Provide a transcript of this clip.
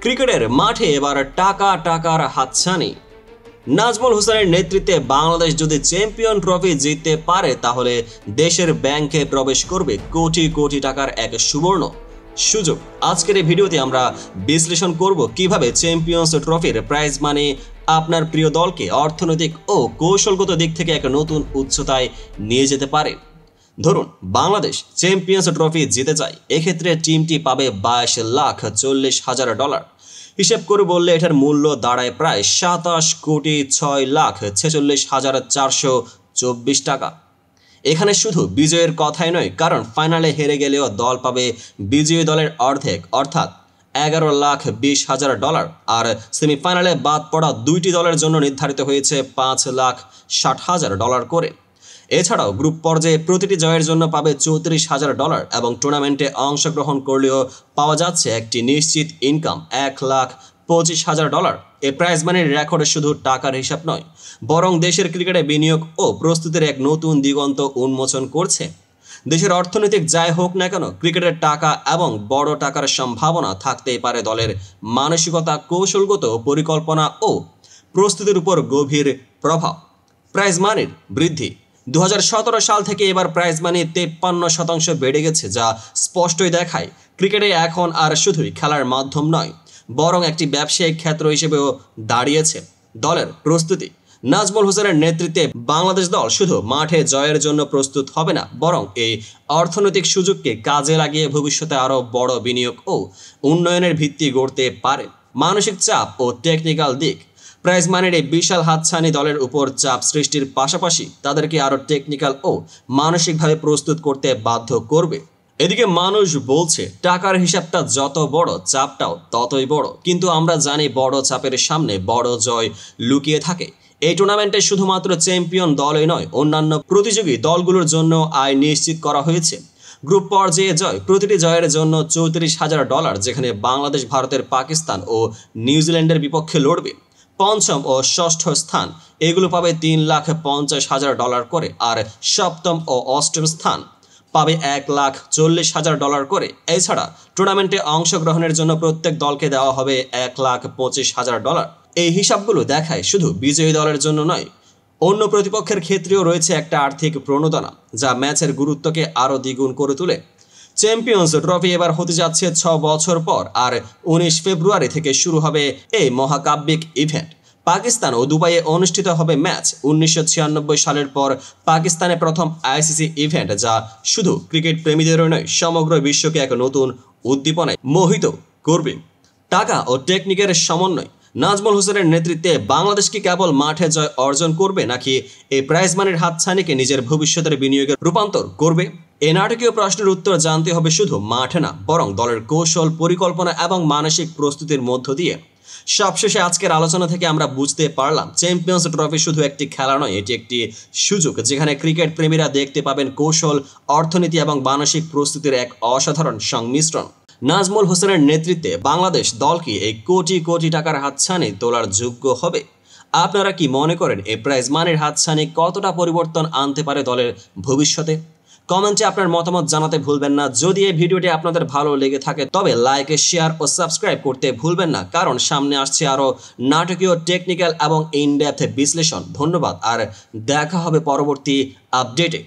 ক্রিকেটের মাঠে এবার টাকার হাতছানি। নাজমুল হোসেনের নেতৃত্বে বাংলাদেশ যদি চ্যাম্পিয়ন ট্রফি জিততে পারে তাহলে দেশের ব্যাংকে প্রবেশ করবে কোটি কোটি টাকার এক সুবর্ণ সুযোগ। আজকের এই ভিডিওতে আমরা বিশ্লেষণ করব কিভাবে চ্যাম্পিয়ন্স ট্রফির প্রাইজ মানি আপনার প্রিয় দলকে অর্থনৈতিক ও কৌশলগত দিক থেকে এক নতুন উচ্চতায় নিয়ে যেতে পারে। ধরুন বাংলাদেশ চ্যাম্পিয়ন্স ট্রফি জিতে যায়, এক্ষেত্রে টিমটি পাবে $22,40,000। হিসেব করে বললে এটার মূল্য দাঁড়ায় প্রায় 27,06,46,424 টাকা। এখানে শুধু বিজয়ের কথাই নয়, কারণ ফাইনালে হেরে গেলেও দল পাবে বিজয়ী দলের অর্ধেক অর্থাৎ $11,20,000, আর সেমিফাইনালে বাদ পড়া দুইটি দলের জন্য নির্ধারিত হয়েছে $5,60,000 করে। এছাড়াও গ্রুপ পর্যায়ে প্রতিটি জয়ের জন্য পাবে $34,000 এবং টুর্নামেন্টে অংশগ্রহণ করলেও পাওয়া যাচ্ছে একটি নিশ্চিত ইনকাম $1,25,000। এই প্রাইজ মানির রেকর্ড শুধু টাকার হিসাব নয়, বরং দেশের ক্রিকেটে বিনিয়োগ ও প্রস্তুতির এক নতুন দিগন্ত উন্মোচন করছে। দেশের অর্থনৈতিক যাই হোক না কেন, ক্রিকেটের টাকা এবং বড় টাকার সম্ভাবনা থাকতেই পারে দলের মানসিকতা, কৌশলগত পরিকল্পনা ও প্রস্তুতির উপর গভীর প্রভাব। প্রাইজ মানির বৃদ্ধি 2017 সাল থেকে এবার প্রাইজ মানি 53% বেড়ে গেছে, যা স্পষ্টই দেখায় ক্রিকেটে এখন আর শুধুই খেলার মাধ্যম নয়, বরং একটি ব্যবসায়িক ক্ষেত্র হিসেবেও দাঁড়িয়েছে। দলের প্রস্তুতি নাজমুল হোসেনের নেতৃত্বে বাংলাদেশ দল শুধু মাঠে জয়ের জন্য প্রস্তুত হবে না, বরং এই অর্থনৈতিক সুযোগকে কাজে লাগিয়ে ভবিষ্যতে আরও বড় বিনিয়োগ ও উন্নয়নের ভিত্তি গড়তে পারে। মানসিক চাপ ও টেকনিক্যাল দিক প্রাইজ মানির এই বিশাল হাতছানি দলের উপর চাপ সৃষ্টির পাশাপাশি তাদেরকে আরও টেকনিক্যাল ও মানসিকভাবে প্রস্তুত করতে বাধ্য করবে। এদিকে মানুষ বলছে টাকার হিসাবটা যত বড় চাপটাও ততই বড়, কিন্তু আমরা জানি বড় চাপের সামনে বড় জয় লুকিয়ে থাকে। এই টুর্নামেন্টে শুধুমাত্র চ্যাম্পিয়ন দলই নয়, অন্যান্য প্রতিযোগী দলগুলোর জন্য আয় নিশ্চিত করা হয়েছে। গ্রুপ পর্যায়ে জয় প্রতিটি জয়ের জন্য $34,000, যেখানে বাংলাদেশ ভারতের পাকিস্তান ও নিউজিল্যান্ডের বিপক্ষে লড়বে। পঞ্চম ও ষষ্ঠ স্থান এগুলো পাবে $3,50,000 করে, আর সপ্তম ও অষ্টম স্থান পাবে $1,40,000 করে। এছাড়া টুর্নামেন্টে অংশগ্রহণের জন্য প্রত্যেক দলকে দেওয়া হবে $1,25,000। এই হিসাবগুলো দেখায় শুধু বিজয়ী দলের জন্য নয়, অন্য প্রতিপক্ষের ক্ষেত্রেও রয়েছে একটা আর্থিক প্রণোদনা, যা ম্যাচের গুরুত্বকে আরও দ্বিগুণ করে তোলে। চ্যাম্পিয়ন্স ট্রফি এবার হতে যাচ্ছে 6 বছর পর, আর 19 ফেব্রুয়ারি থেকে শুরু হবে এই মহাকাব্যিক ইভেন্ট। পাকিস্তান ও দুবাইয়ে অনুষ্ঠিত হবে ম্যাচ। 1996 সালের পর পাকিস্তানে প্রথম আইসিসি ইভেন্ট, যা শুধু ক্রিকেট প্রেমীদেরই নয়, সমগ্র বিশ্বকে এক নতুন উদ্দীপনায় মোহিত করবে। টাকা ও টেকনিকের সমন্বয় নাজমুল হোসেনের নেতৃত্বে বাংলাদেশ কি কেবল মাঠে জয় অর্জন করবে, নাকি এই প্রাইজ মানির হাতছানিকে নিজের ভবিষ্যতের বিনিয়োগে রূপান্তর করবে? এই নাটকীয় প্রশ্নের উত্তর জানতে হবে শুধু মাঠে না, বরং দলের কৌশল, পরিকল্পনা এবং মানসিক প্রস্তুতির মধ্য দিয়ে। সবশেষে আজকের আলোচনা থেকে আমরা বুঝতে পারলাম চ্যাম্পিয়ন্স ট্রফি শুধু একটি খেলা নয়, এটি একটি সুযোগ, যেখানে ক্রিকেট প্রেমীরা দেখতে পাবেন কৌশল, অর্থনীতি এবং মানসিক প্রস্তুতির এক অসাধারণ সংমিশ্রণ। নাজমুল হোসেনের নেতৃত্বে বাংলাদেশ দল কি এই কোটি কোটি টাকার হাতছানি তোলার যোগ্য হবে? আপনারা কি মনে করেন এই প্রাইজ মানির হাতছানি কতটা পরিবর্তন আনতে পারে দলের ভবিষ্যতে? কমেন্টে আপনার মতামত জানাতে ভুলবেন না। যদি এই ভিডিওটি আপনাদের ভালো লেগে থাকে তবে লাইক, শেয়ার ও সাবস্ক্রাইব করতে ভুলবেন না, কারণ সামনে আসছে আরও নাটকীয়, টেকনিক্যাল এবং ইনডেপথ বিশ্লেষণ। ধন্যবাদ, আর দেখা হবে পরবর্তী আপডেটে।